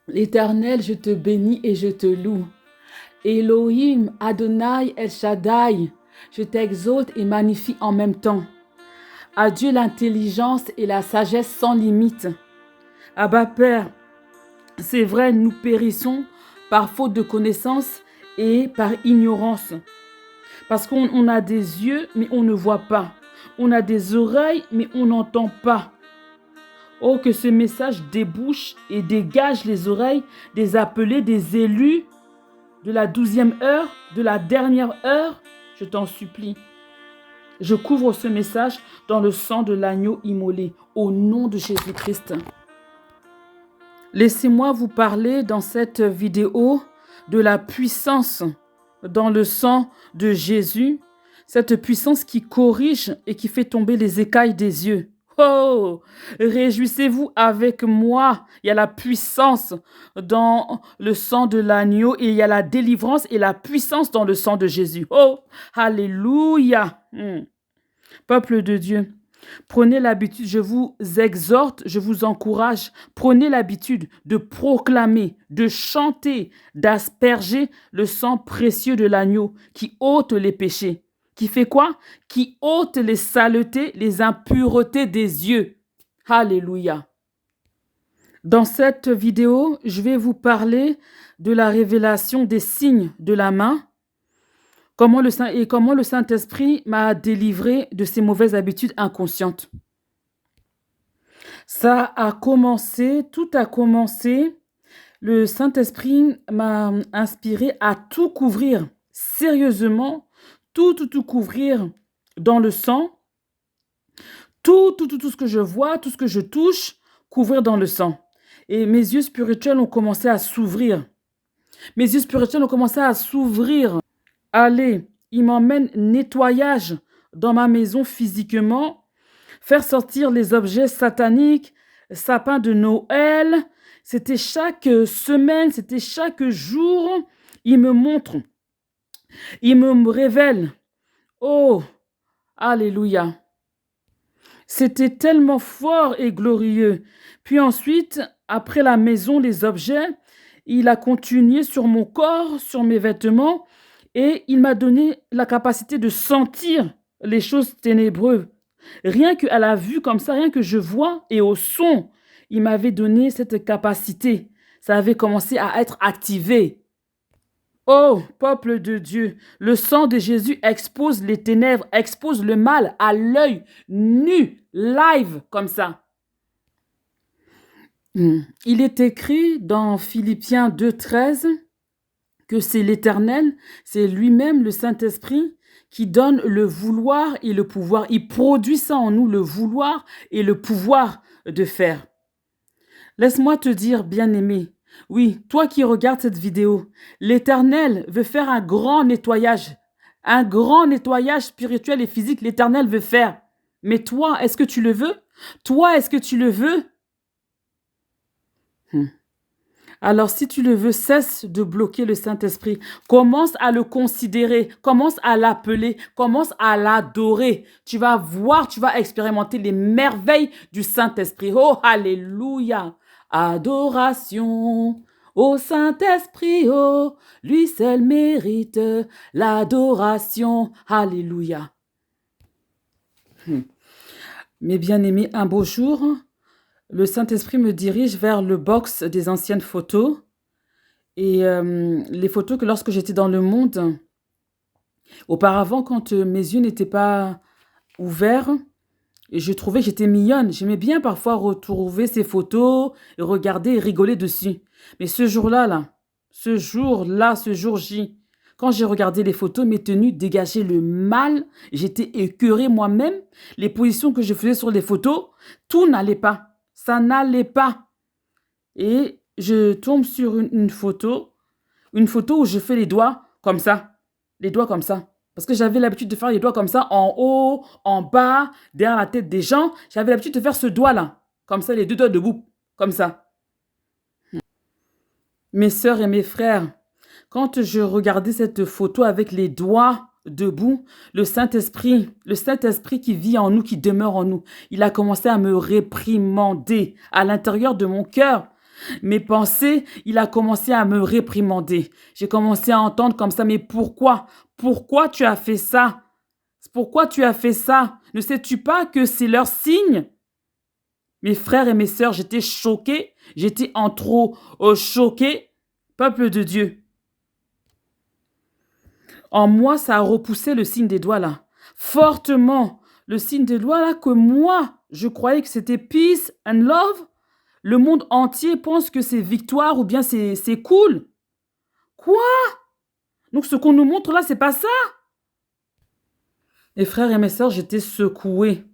L'Éternel, je te bénis et je te loue. Elohim, Adonai, El Shaddai, je t'exalte et magnifie en même temps. À Dieu l'intelligence et la sagesse sans limite. Abba Père, c'est vrai, nous périssons par faute de connaissance et par ignorance. Parce qu'on a des yeux, mais on ne voit pas. On a des oreilles, mais on n'entend pas. Oh, que ce message débouche et dégage les oreilles des appelés, des élus de la 12e heure, de la dernière heure, je t'en supplie. Je couvre ce message dans le sang de l'agneau immolé, au nom de Jésus-Christ. Laissez-moi vous parler dans cette vidéo de la puissance dans le sang de Jésus, cette puissance qui corrige et qui fait tomber les écailles des yeux. Oh, réjouissez-vous avec moi. Il y a la puissance dans le sang de l'agneau et il y a la délivrance et la puissance dans le sang de Jésus. Oh, alléluia. Peuple de Dieu, prenez l'habitude, je vous exhorte, je vous encourage, prenez l'habitude de proclamer, de chanter, d'asperger le sang précieux de l'agneau qui ôte les péchés. Qui fait quoi? Qui ôte les saletés, les impuretés des yeux. Alléluia. Dans cette vidéo, je vais vous parler de la révélation des signes de la main, comment le Saint-Esprit m'a délivré de ces mauvaises habitudes inconscientes. Tout a commencé. Le Saint-Esprit m'a inspiré à tout couvrir, sérieusement, tout couvrir dans le sang. Tout ce que je vois, tout ce que je touche, couvrir dans le sang. Et mes yeux spirituels ont commencé à s'ouvrir. Allez, il m'emmène nettoyage dans ma maison physiquement, faire sortir les objets sataniques, sapin de Noël. C'était chaque semaine, c'était chaque jour. Il me montre, il me révèle. Oh, alléluia. C'était tellement fort et glorieux. Puis ensuite, après la maison, les objets, il a continué sur mon corps, sur mes vêtements, et il m'a donné la capacité de sentir les choses ténébreuses. Rien qu'à la vue comme ça, rien que je vois, et au son, il m'avait donné cette capacité. Ça avait commencé à être activé. Oh, peuple de Dieu, le sang de Jésus expose les ténèbres, expose le mal à l'œil nu, live, comme ça. Il est écrit dans Philippiens 2,13 que c'est l'Éternel, c'est lui-même, le Saint-Esprit, qui donne le vouloir et le pouvoir. Il produit ça en nous, le vouloir et le pouvoir de faire. Laisse-moi te dire, bien-aimé, oui, toi qui regardes cette vidéo, l'Éternel veut faire un grand nettoyage spirituel et physique, l'Éternel veut faire. Mais toi, est-ce que tu le veux? Toi, est-ce que tu le veux? Alors, si tu le veux, cesse de bloquer le Saint-Esprit. Commence à le considérer, commence à l'appeler, commence à l'adorer. Tu vas voir, tu vas expérimenter les merveilles du Saint-Esprit. Oh, alléluia! Adoration au Saint-Esprit, oh, lui seul mérite l'adoration. Alléluia. Mes bien-aimés, un beau jour, le Saint-Esprit me dirige vers le box des anciennes photos. Et les photos que lorsque j'étais dans le monde, auparavant, quand mes yeux n'étaient pas ouverts, et je trouvais que j'étais mignonne. J'aimais bien parfois retrouver ces photos, et regarder et rigoler dessus. Mais ce jour-là, ce jour J, quand j'ai regardé les photos, mes tenues dégageaient le mal. J'étais écœurée moi-même. Les positions que je faisais sur les photos, tout n'allait pas. Ça n'allait pas. Et je tombe sur une photo où je fais les doigts comme ça. Les doigts comme ça. Parce que j'avais l'habitude de faire les doigts comme ça, en haut, en bas, derrière la tête des gens. J'avais l'habitude de faire ce doigt-là. Comme ça, les deux doigts debout. Comme ça. Mes sœurs et mes frères, quand je regardais cette photo avec les doigts debout, le Saint-Esprit qui vit en nous, qui demeure en nous, il a commencé à me réprimander à l'intérieur de mon cœur. Mes pensées, il a commencé à me réprimander. J'ai commencé à entendre comme ça, mais pourquoi? Pourquoi tu as fait ça? Pourquoi tu as fait ça? Ne sais-tu pas que c'est leur signe? Mes frères et mes sœurs, j'étais choquée. J'étais en trop choquée. Peuple de Dieu. En moi, ça a repoussé le signe des doigts là. Fortement. Le signe des doigts là que moi, je croyais que c'était peace and love. Le monde entier pense que c'est victoire ou bien c'est cool. Quoi? Donc ce qu'on nous montre là, c'est pas ça. Mes frères et mes sœurs, j'étais secouée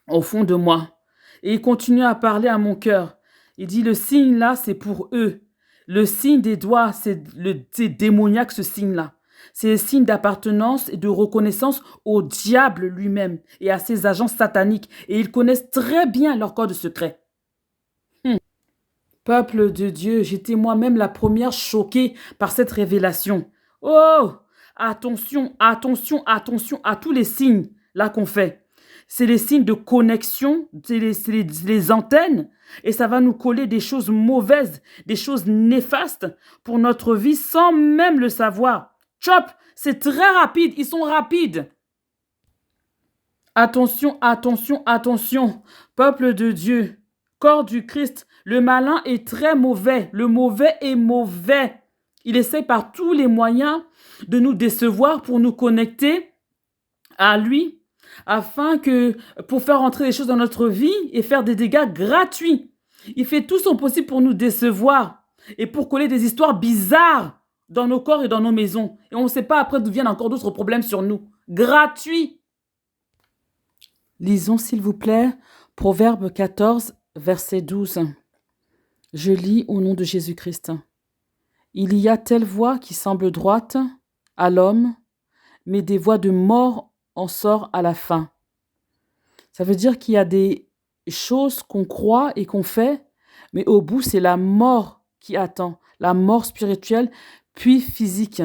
au fond de moi. Et il continue à parler à mon cœur. Il dit, le signe là, c'est pour eux. Le signe des doigts, c'est démoniaque ce signe-là. C'est un signe d'appartenance et de reconnaissance au diable lui-même et à ses agents sataniques. Et ils connaissent très bien leur code secret. Peuple de Dieu, j'étais moi-même la première choquée par cette révélation. Oh, attention, attention, attention à tous les signes là qu'on fait. C'est les signes de connexion, c'est les antennes, et ça va nous coller des choses mauvaises, des choses néfastes pour notre vie sans même le savoir. Chop, c'est très rapide, ils sont rapides. Attention, attention, attention, peuple de Dieu, corps du Christ, le malin est très mauvais, le mauvais est mauvais. Il essaie par tous les moyens de nous décevoir pour nous connecter à lui, afin que, pour faire entrer des choses dans notre vie et faire des dégâts gratuits. Il fait tout son possible pour nous décevoir et pour coller des histoires bizarres dans nos corps et dans nos maisons. Et on ne sait pas après d'où viennent encore d'autres problèmes sur nous. Gratuit. Lisons s'il vous plaît Proverbe 14, verset 12. Je lis au nom de Jésus-Christ. Il y a telle voie qui semble droite à l'homme, mais des voies de mort en sort à la fin. Ça veut dire qu'il y a des choses qu'on croit et qu'on fait, mais au bout, c'est la mort qui attend, la mort spirituelle, puis physique.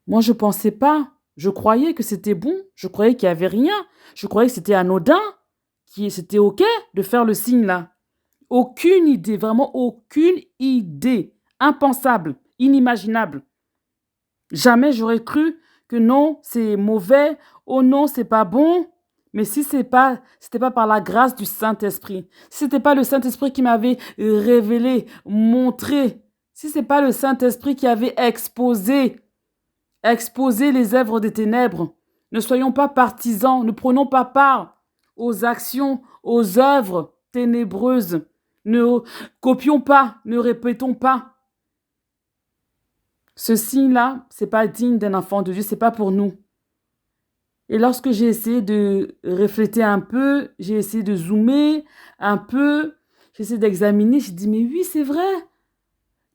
Moi, je pensais pas. Je croyais que c'était bon. Je croyais qu'il n'y avait rien. Je croyais que c'était anodin, que c'était OK de faire le signe là. Aucune idée, vraiment aucune idée. Impensable, inimaginable. Jamais j'aurais cru que non, c'est mauvais. Oh non, c'est pas bon. Mais si c'était pas par la grâce du Saint-Esprit, si c'était pas le Saint-Esprit qui m'avait révélé, montré, si c'est pas le Saint-Esprit qui avait exposé les œuvres des ténèbres, ne soyons pas partisans, ne prenons pas part aux actions, aux œuvres ténébreuses. Ne copions pas, ne répétons pas. Ce signe-là, c'est pas digne d'un enfant de Dieu, c'est pas pour nous. Et lorsque j'ai essayé de refléter un peu, j'ai essayé de zoomer un peu, j'ai essayé d'examiner, j'ai dit, mais oui, c'est vrai.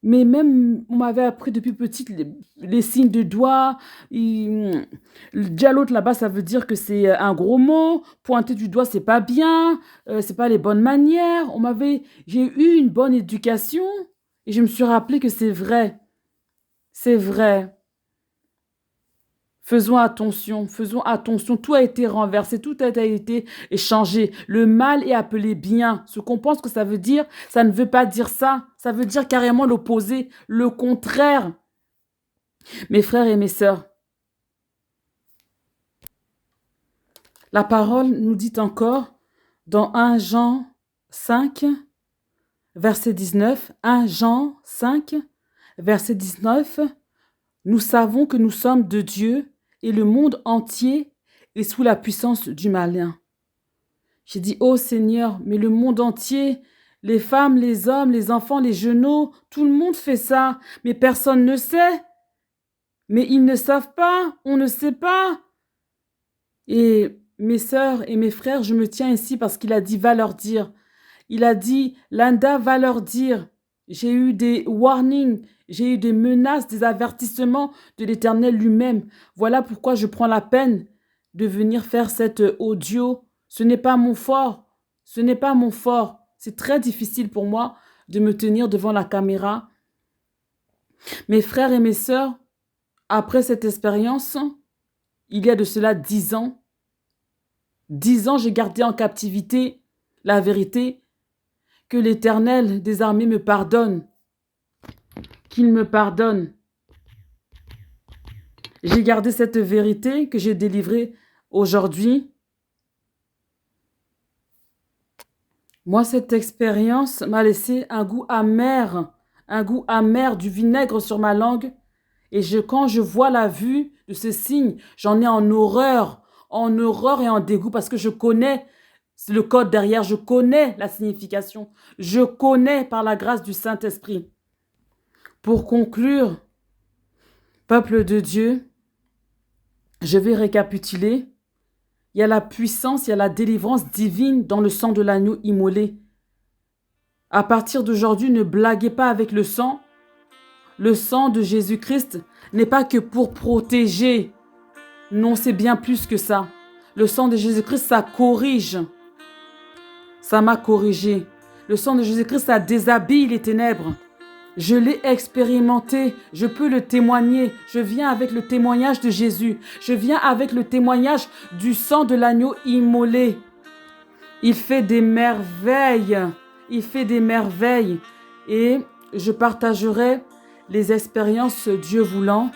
Mais même, on m'avait appris depuis petite les signes de doigts. Déjà, l'autre là-bas, ça veut dire que c'est un gros mot. Pointer du doigt, c'est pas bien. C'est pas les bonnes manières. J'ai eu une bonne éducation et je me suis rappelé que c'est vrai. C'est vrai. Faisons attention, faisons attention. Tout a été renversé, tout a été changé. Le mal est appelé bien. Ce qu'on pense que ça veut dire, ça ne veut pas dire ça. Ça veut dire carrément l'opposé, le contraire. Mes frères et mes sœurs, la parole nous dit encore dans 1 Jean 5, verset 19, 1 Jean 5, verset 19, nous savons que nous sommes de Dieu et le monde entier est sous la puissance du malin. J'ai dit, oh Seigneur, mais le monde entier, les femmes, les hommes, les enfants, les genoux, tout le monde fait ça, mais personne ne sait. Mais ils ne savent pas, on ne sait pas. Et mes sœurs et mes frères, je me tiens ici parce qu'il a dit, va leur dire. Il a dit, Linda, va leur dire. J'ai eu des warnings, j'ai eu des menaces, des avertissements de l'Éternel lui-même. Voilà pourquoi je prends la peine de venir faire cet audio. Ce n'est pas mon fort. Ce n'est pas mon fort. C'est très difficile pour moi de me tenir devant la caméra. Mes frères et mes sœurs, après cette expérience, il y a de cela 10 ans, j'ai gardé en captivité la vérité Que l'Éternel des armées me pardonne. Qu'il me pardonne. J'ai gardé cette vérité que j'ai délivrée aujourd'hui. Moi, cette expérience m'a laissé un goût amer du vinaigre sur ma langue. Et quand je vois la vue de ce signe, j'en ai en horreur et en dégoût parce que je connais le code derrière, je connais la signification, je connais par la grâce du Saint-Esprit. Pour conclure, peuple de Dieu, je vais récapituler. Il y a la puissance, il y a la délivrance divine dans le sang de l'agneau immolé. À partir d'aujourd'hui, ne blaguez pas avec le sang. Le sang de Jésus-Christ n'est pas que pour protéger. Non, c'est bien plus que ça. Le sang de Jésus-Christ, ça corrige. Ça m'a corrigé. Le sang de Jésus-Christ, ça déshabille les ténèbres. Je l'ai expérimenté, je peux le témoigner. Je viens avec le témoignage de Jésus. Je viens avec le témoignage du sang de l'agneau immolé. Il fait des merveilles. Il fait des merveilles. Et je partagerai les expériences Dieu voulant.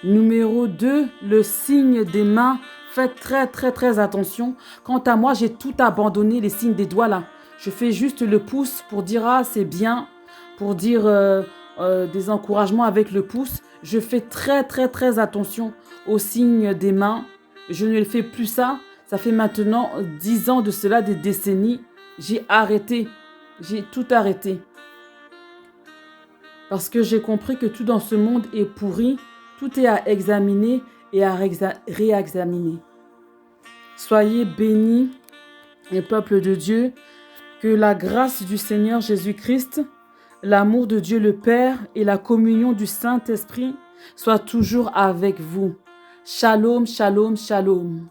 Numéro 2, le signe des mains. Faites très attention. Quant à moi, j'ai tout abandonné, les signes des doigts là. Je fais juste le pouce pour dire « Ah, c'est bien », pour dire des encouragements avec le pouce. Je fais très attention aux signes des mains. Je ne fais plus ça. Ça fait maintenant 10 ans de cela, des décennies. J'ai arrêté. J'ai tout arrêté. Parce que j'ai compris que tout dans ce monde est pourri. Tout est à examiner et à réexaminer. Soyez bénis, les peuples de Dieu. Que la grâce du Seigneur Jésus-Christ, l'amour de Dieu le Père et la communion du Saint-Esprit soient toujours avec vous. Shalom, shalom, shalom.